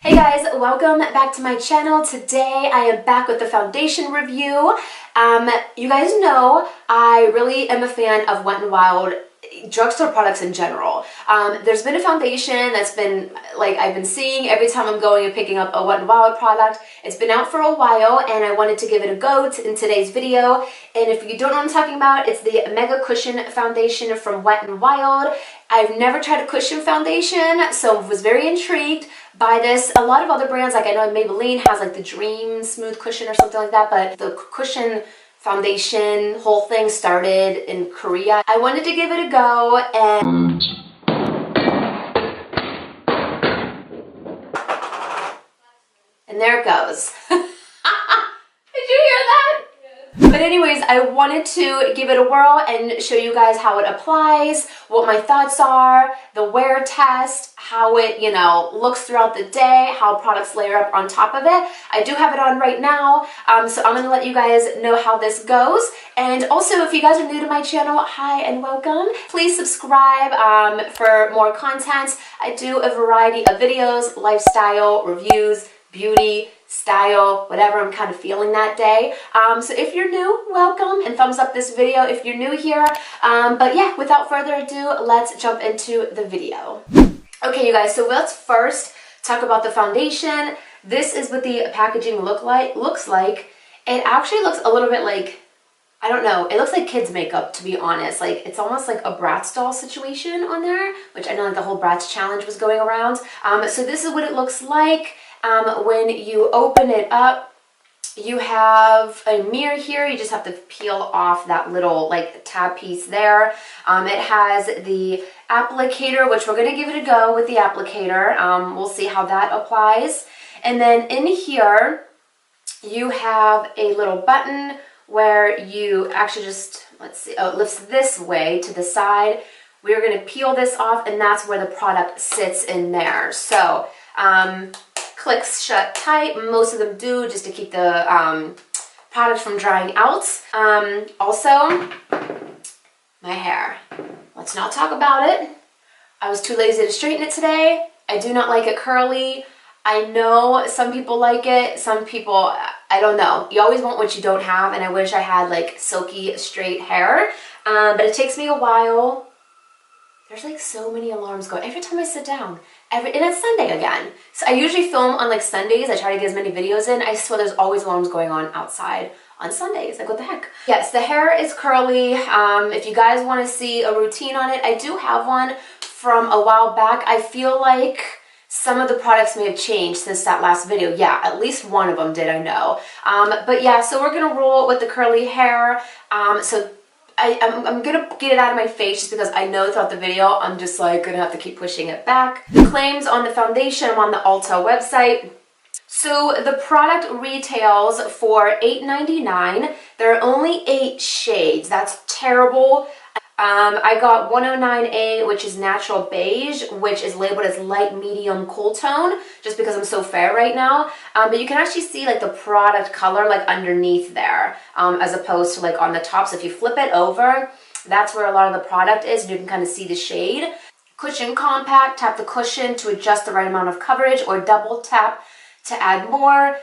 Hey guys, welcome back to my channel. Today I am back with the foundation review. You guys know I really am a fan of Wet n Wild drugstore products in general. There's been a foundation that's been like I've been seeing every time I'm going and picking up a Wet n Wild product. It's been out for a while and I wanted to give it a go in today's video. And if you don't know what I'm talking about, it's the Mega Cushion Foundation from Wet n Wild. I've never tried a cushion foundation, so I was very intrigued by this. A lot of other brands, like I know Maybelline has like the Dream Smooth Cushion or something like that, but the cushion foundation whole thing started in Korea. I wanted to give it a go and there it goes. Did you hear that? But anyways, I wanted to give it a whirl and show you guys how it applies, what my thoughts are, the wear test, how it, looks throughout the day, how products layer up on top of it. I do have it on right now, so I'm going to let you guys know how this goes. And also, if you guys are new to my channel, hi and welcome. Please subscribe for more content. I do a variety of videos, lifestyle, reviews, beauty, style, whatever I'm kind of feeling that day. So if you're new, welcome, and thumbs up this video if you're new here. But yeah, without further ado, let's jump into the video. Okay, you guys, so let's first talk about the foundation. This is what the packaging looks like. It actually looks a little bit like, I don't know, it looks like kids makeup, to be honest. Like, it's almost like a Bratz doll situation on there, which I know like the whole Bratz challenge was going around. So this is what it looks like. When you open it up, you have a mirror here. You just have to peel off that little like tab piece there. It has the applicator, which we're going to give it a go with the applicator. We'll see how that applies. And then in here, you have a little button where you actually just, let's see, oh, it lifts this way to the side. We're going to peel this off, and that's where the product sits in there. So, clicks shut tight. Most of them do, just to keep the product from drying out. Also, my hair. Let's not talk about it. I was too lazy to straighten it today. I do not like it curly. I know some people like it. Some people, I don't know. You always want what you don't have, and I wish I had like silky straight hair. But it takes me a while. There's like so many alarms going every time I sit down. And it's Sunday again. So I usually film on like Sundays. I try to get as many videos in. I swear there's always alarms going on outside on Sundays. Like, what the heck? Yes, the hair is curly. If you guys want to see a routine on it, I do have one from a while back. I feel like some of the products may have changed since that last video. Yeah, at least one of them did, I know. But yeah, so we're going to roll with the curly hair. So I'm gonna get it out of my face just because I know throughout the video I'm just like gonna have to keep pushing it back. The claims on the foundation, I'm on the Ulta website. So the product retails for $8.99. There are only 8 shades. That's terrible. I got 109A, which is natural beige, which is labeled as light, medium, cool tone, just because I'm so fair right now. But you can actually see like the product color like underneath there, as opposed to like on the top. So if you flip it over, that's where a lot of the product is, and you can kind of see the shade. Cushion compact, tap the cushion to adjust the right amount of coverage, or double tap to add more.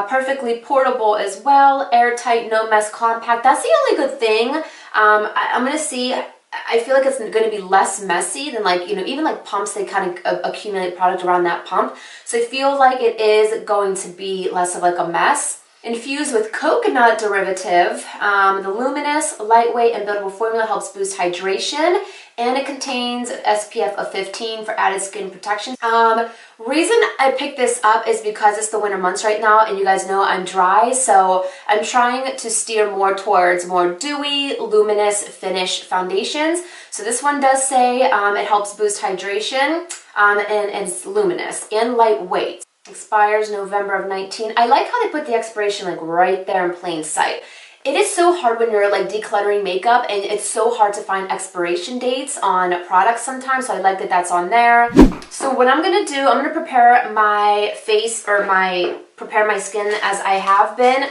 Perfectly portable as well, airtight, no mess, compact. That's the only good thing. I'm gonna see. I feel like it's going to be less messy than like, even like pumps, they kind of accumulate product around that pump. So I feel like it is going to be less of like a mess. Infused with coconut derivative, the luminous, lightweight, and buildable formula helps boost hydration, and it contains SPF of 15 for added skin protection. Reason I picked this up is because it's the winter months right now, and you guys know I'm dry, so I'm trying to steer more towards more dewy, luminous finish foundations. So this one does say it helps boost hydration, and it's luminous and lightweight. Expires November of 19. I like how they put the expiration like right there in plain sight. It is so hard when you're like decluttering makeup, and it's so hard to find expiration dates on products sometimes, so I like that that's on there. So what I'm gonna do, I'm gonna prepare my face, or prepare my skin as I have been.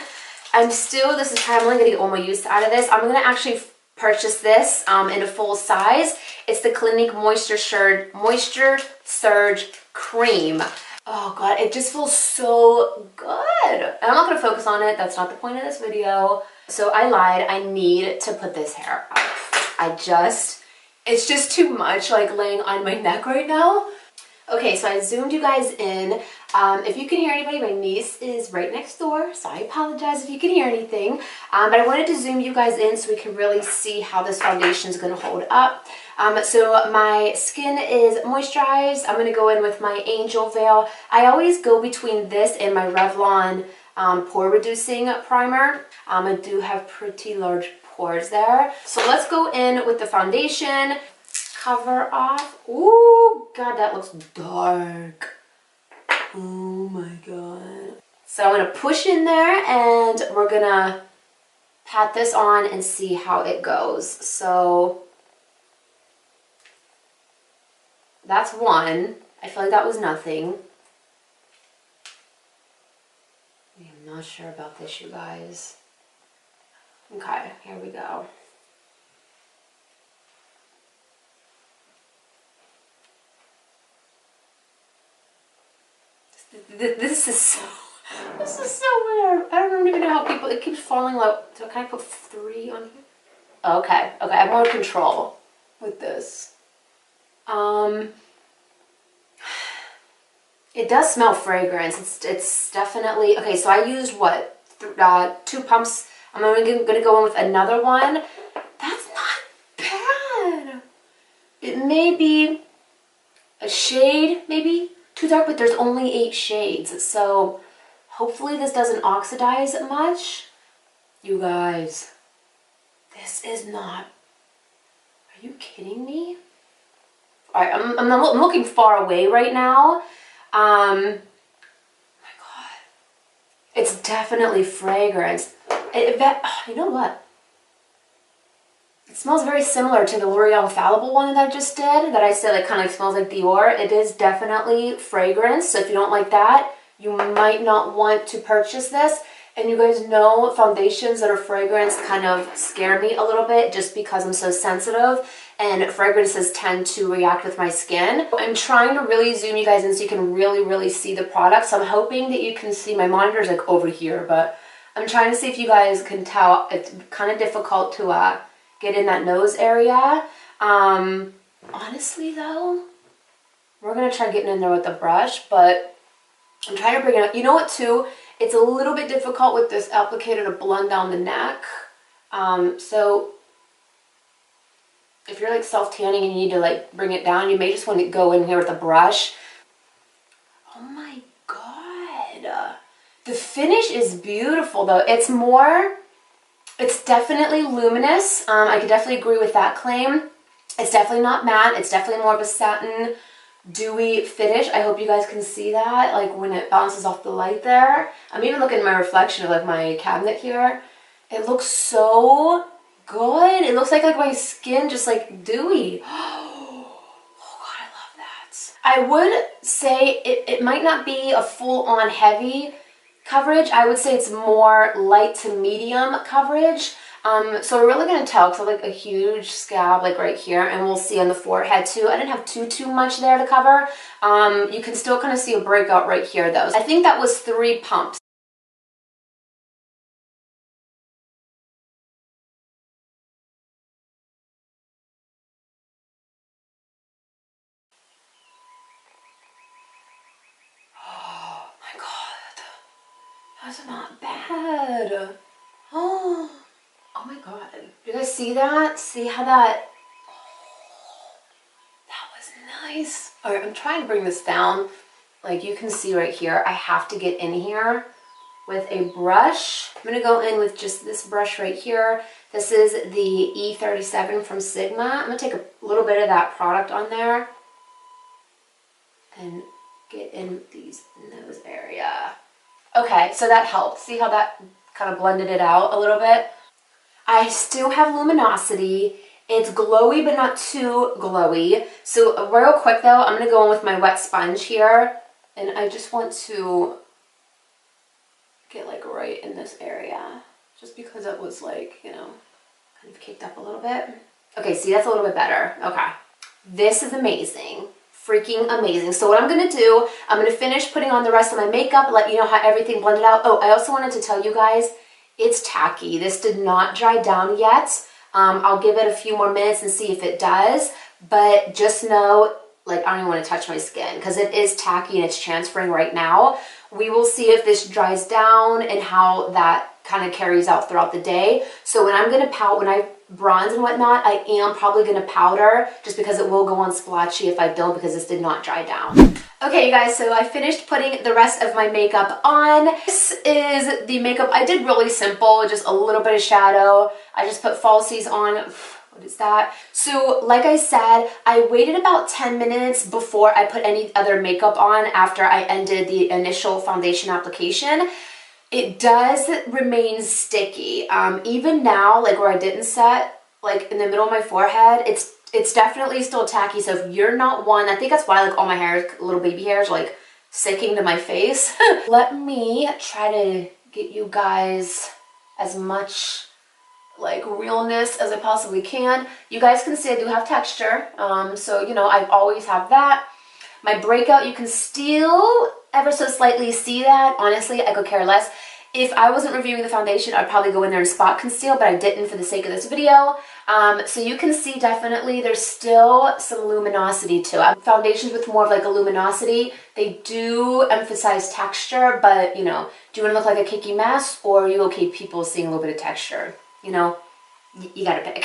I'm only gonna get one more use out of this. I'm gonna actually purchase this in a full size. It's the Clinique Moisture Surge Cream. Oh God, it just feels so good. And I'm not gonna focus on it. That's not the point of this video. So I lied. I need to put this hair up. It's just too much like laying on my neck right now. Okay, so I zoomed you guys in. If you can hear anybody, my niece is right next door, so I apologize if you can hear anything. But I wanted to zoom you guys in so we can really see how this foundation is going to hold up. So my skin is moisturized. I'm going to go in with my Angel Veil. I always go between this and my Revlon pore reducing primer. I do have pretty large pores there. So let's go in with the foundation. Cover off. Ooh, God, that looks dark. Oh my God. So I'm gonna push in there and we're gonna pat this on and see how it goes. So that's one. I feel like that was nothing. I'm not sure about this, you guys. Okay, here we go. This is so weird. I don't even know how people, it keeps falling low. So can I put 3 on here? Okay, I have more control with this. It does smell fragrance. It's definitely, okay, so I used what? 2 pumps. I'm gonna go in with another one. That's not bad. It may be a shade, maybe too dark, but there's only 8 shades, so hopefully this doesn't oxidize much. You guys, this is not, are you kidding me? All right, I'm looking far away right now. Oh my God, it's definitely fragrance. You know what? It smells very similar to the L'Oreal Infallible one that I just did, that I said like kind of smells like Dior. It is definitely fragrance, so if you don't like that, you might not want to purchase this. And you guys know foundations that are fragrance kind of scare me a little bit just because I'm so sensitive and fragrances tend to react with my skin. I'm trying to really zoom you guys in so you can really see the product. So I'm hoping that you can see, my monitor's like over here, but I'm trying to see if you guys can tell. It's kind of difficult to get in that nose area. Honestly though, we're gonna try getting in there with the brush, but I'm trying to bring it up. You know what too? It's a little bit difficult with this applicator to blend down the neck. So if you're like self-tanning and you need to like bring it down, you may just want to go in here with a brush. Oh my God. The finish is beautiful though. It's definitely luminous. I could definitely agree with that claim. It's definitely not matte. It's definitely more of a satin, dewy finish. I hope you guys can see that, like when it bounces off the light there. I'm even looking at my reflection of like my cabinet here. It looks so good. It looks like my skin just like dewy. Oh God, I love that. I would say it might not be a full-on heavy coverage. I would say it's more light to medium coverage. So we're really going to tell because I have like a huge scab like right here, and we'll see on the forehead too. I didn't have too much there to cover. You can still kind of see a breakout right here though. I think that was 3 pumps. Oh my God, that's not bad. Oh my God, do you guys see that? See how that, that was nice. All right, I'm trying to bring this down. Like you can see right here, I have to get in here with a brush. I'm gonna go in with just this brush right here. This is the E37 from Sigma. I'm gonna take a little bit of that product on there and get in these nose area. Okay, so that helped. See how that kind of blended it out a little bit? I still have luminosity. It's glowy, but not too glowy. So real quick though, I'm gonna go in with my wet sponge here, and I just want to get like right in this area, just because it was like, you know, kind of kicked up a little bit. Okay, see, that's a little bit better. Okay, this is amazing. freaking amazing. So what I'm going to do, I'm going to finish putting on the rest of my makeup, let you know how everything blended out. Oh, I also wanted to tell you guys, it's tacky. This did not dry down yet. I'll give it a few more minutes and see if it does, but just know, like, I don't even want to touch my skin because it is tacky and it's transferring right now. We will see if this dries down and how that kind of carries out throughout the day. So when I'm going to pout, when I bronze and whatnot, I am probably going to powder just because it will go on splotchy if I don't, because this did not dry down. Okay, you guys, so I finished putting the rest of my makeup on. This is the makeup. I did really simple, just a little bit of shadow. I just put falsies on. What is that? So like I said, I waited about 10 minutes before I put any other makeup on after I ended the initial foundation application. It does remain sticky. Even now, like where I didn't set, like in the middle of my forehead, it's definitely still tacky. So if you're not one, I think that's why like all my hair, little baby hairs, like sticking to my face. Let me try to get you guys as much like realness as I possibly can. You guys can see I do have texture. So, you know, I always have that. My breakout, you can still ever so slightly see that. Honestly, I could care less. If I wasn't reviewing the foundation, I'd probably go in there and spot conceal, but I didn't for the sake of this video. So you can see definitely there's still some luminosity to it. Foundations with more of like a luminosity, they do emphasize texture, but you know, do you want to look like a cakey mess, or are you okay people seeing a little bit of texture? You know, you gotta pick.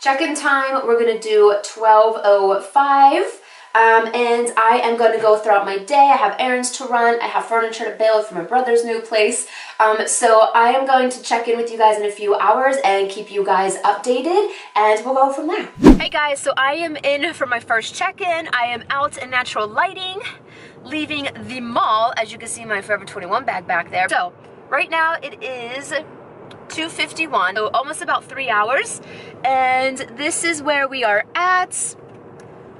Check-in time, we're gonna do 12:05. And I am going to go throughout my day. I have errands to run. I have furniture to build for my brother's new place. So I am going to check in with you guys in a few hours and keep you guys updated, and we'll go from there. Hey guys, so I am in for my first check-in. I am out in natural lighting, leaving the mall. As you can see, my Forever 21 bag back there. So right now it is 2:51, so almost about 3 hours. And this is where we are at.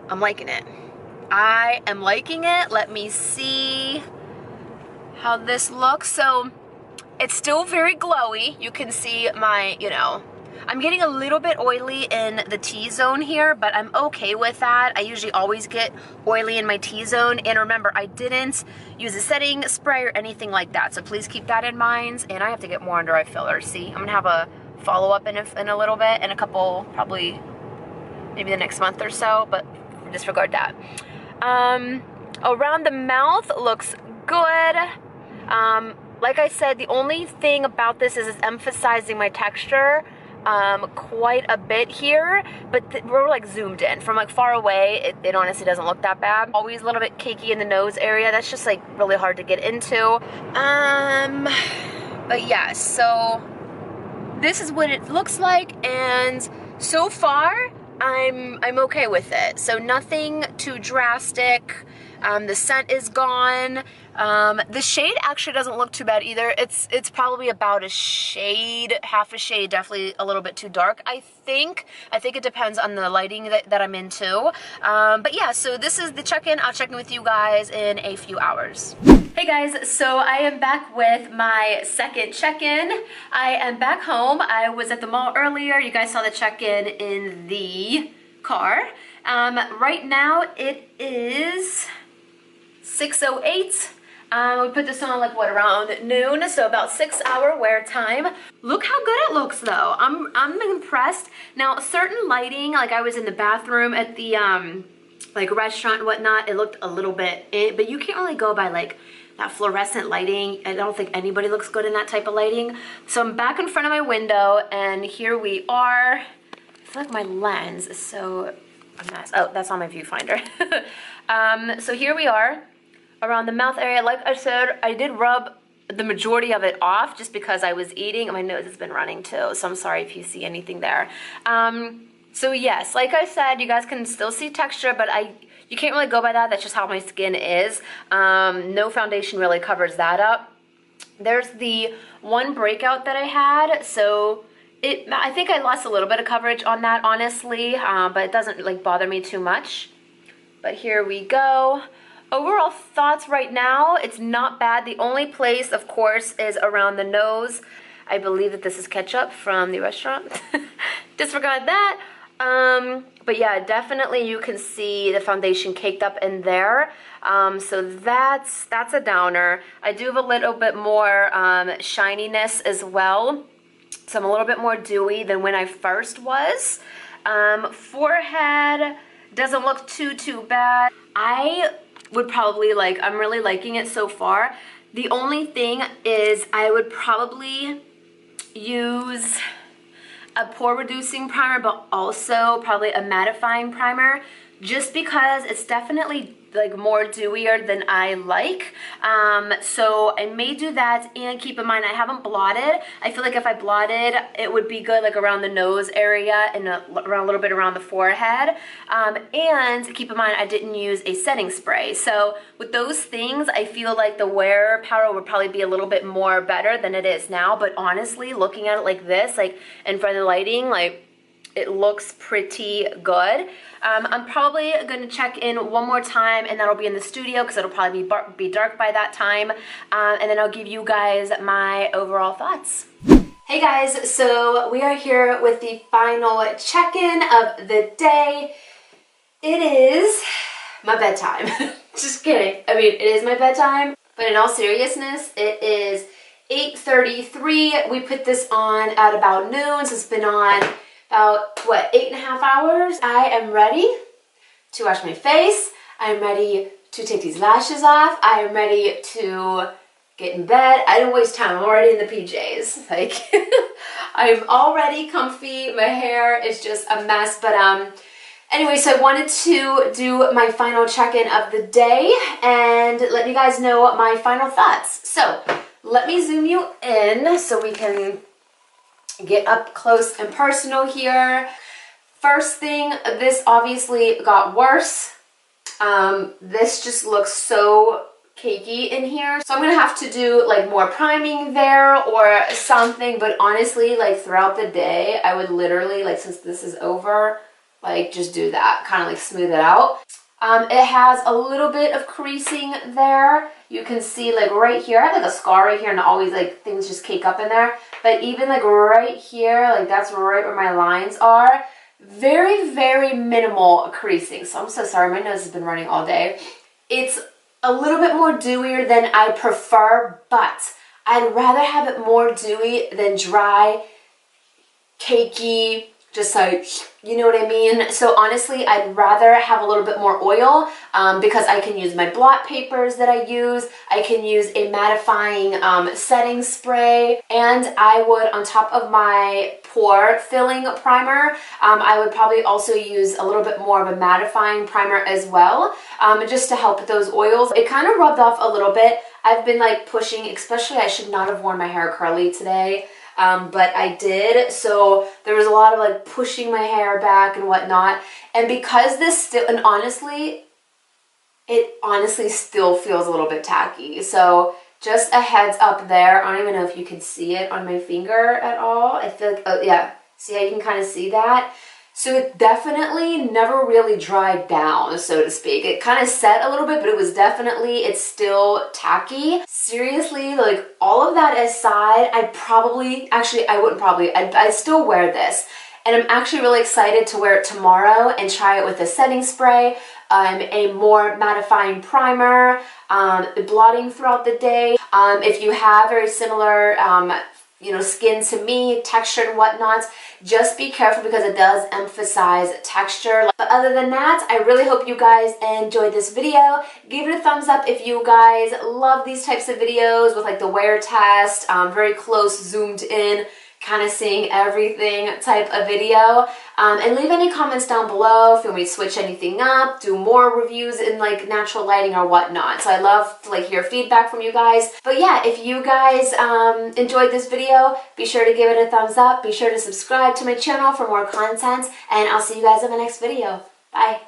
I'm liking it. I am liking it. Let me see how this looks. So it's still very glowy. You can see my, you know, I'm getting a little bit oily in the T-zone here, but I'm okay with that. I usually always get oily in my T-zone. And remember, I didn't use a setting spray or anything like that. So please keep that in mind. And I have to get more under eye filler. See, I'm gonna have a follow-up in a little bit, in a couple, probably maybe the next month or so, but disregard that. Around the mouth looks good. Like I said, the only thing about this is it's emphasizing my texture quite a bit here, but we're like zoomed in. From like far away, it honestly doesn't look that bad. Always a little bit cakey in the nose area. That's just like really hard to get into. But yeah, so this is what it looks like, and so far I'm okay with it. So nothing too drastic. The scent is gone. The shade actually doesn't look too bad either. It's probably about a shade, half a shade, definitely a little bit too dark, I think. I think it depends on the lighting that I'm into. But yeah, so this is the check-in. I'll check in with you guys in a few hours. Hey guys, so I am back with my second check-in. I am back home. I was at the mall earlier. You guys saw the check-in in the car. Right now it is 6:08. We put this on like what, around noon, so about 6 hour wear time. Look how good it looks though. I'm impressed. Now certain lighting, like I was in the bathroom at the like restaurant and whatnot, it looked a little bit, but you can't really go by like that fluorescent lighting. I don't think anybody looks good in that type of lighting. So I'm back in front of my window, and here we are. I feel like my lens is so a mess. Oh, that's on my viewfinder. So here we are around the mouth area. Like I said, I did rub the majority of it off just because I was eating, and my nose has been running too, so I'm sorry if you see anything there. So yes, like I said, you guys can still see texture, but you can't really go by that. That's just how my skin is. No foundation really covers that up. There's the one breakout that I had, so I think I lost a little bit of coverage on that, honestly, but it doesn't like bother me too much. But here we go. Overall thoughts right now, it's not bad. The only place, of course, is around the nose. I believe that this is ketchup from the restaurant. Disregard that. But yeah, definitely you can see the foundation caked up in there. So that's a downer. I do have a little bit more shininess as well. So I'm a little bit more dewy than when I first was. Forehead doesn't look too bad. I would probably I'm really liking it so far. The only thing is I would probably use a pore reducing primer, but also probably a mattifying primer, just because it's definitely more dewier than I like. So I may do that, and keep in mind I haven't blotted. I feel like if I blotted, it would be good around the nose area and around a little bit around the forehead. And keep in mind I didn't use a setting spray. So with those things, I feel like the wear powder would probably be a little bit more better than it is now. But honestly, looking at it like this, in front of the lighting, it looks pretty good. I'm probably going to check in one more time, and that'll be in the studio because it'll probably be dark by that time. And then I'll give you guys my overall thoughts. Hey guys, so we are here with the final check-in of the day. It is my bedtime. Just kidding. I mean, it is my bedtime, but in all seriousness, it is 8:33. We put this on at about noon, so it's been on about, 8.5 hours. I am ready to wash my face. I'm ready to take these lashes off. I am ready to get in bed. I didn't waste time. I'm already in the PJs. I'm already comfy. My hair is just a mess. But anyway, so I wanted to do my final check-in of the day and let you guys know my final thoughts. So let me zoom you in so we can get up close and personal here. First thing, this obviously got worse. This just looks so cakey in here. So I'm gonna have to do more priming there or something, but honestly, throughout the day, I would literally, since this is over, just do that, kind of smooth it out. It has a little bit of creasing there. You can see right here, I have a scar right here and always things just cake up in there. But even right here, that's right where my lines are. Very, very minimal creasing. So I'm so sorry, my nose has been running all day. It's a little bit more dewier than I prefer, but I'd rather have it more dewy than dry, cakey, just you know what I mean? So honestly, I'd rather have a little bit more oil because I can use my blot papers that I use. I can use a mattifying setting spray, and I would, on top of my pore filling primer, I would probably also use a little bit more of a mattifying primer as well, just to help with those oils. It kind of rubbed off a little bit. I've been pushing, especially I should not have worn my hair curly today. But I did, so there was a lot of pushing my hair back and whatnot, and because this still, and honestly, it honestly still feels a little bit tacky, so just a heads up there. I don't even know if you can see it on my finger at all. I feel oh yeah, see how you can kind of see that? So it definitely never really dried down, so to speak. It kind of set a little bit, but it was definitely, it's still tacky. Seriously, all of that aside, I'd still wear this. And I'm actually really excited to wear it tomorrow and try it with a setting spray, a more mattifying primer, blotting throughout the day. If you have very similar skin to me, texture and whatnot, just be careful because it does emphasize texture. But other than that, I really hope you guys enjoyed this video. Give it a thumbs up if you guys love these types of videos with the wear test, very close, zoomed in, kind of seeing everything type of video. And leave any comments down below if you want me to switch anything up, do more reviews in natural lighting or whatnot. So I love to hear feedback from you guys. But yeah, if you guys enjoyed this video, be sure to give it a thumbs up. Be sure to subscribe to my channel for more content, and I'll see you guys in my next video. Bye.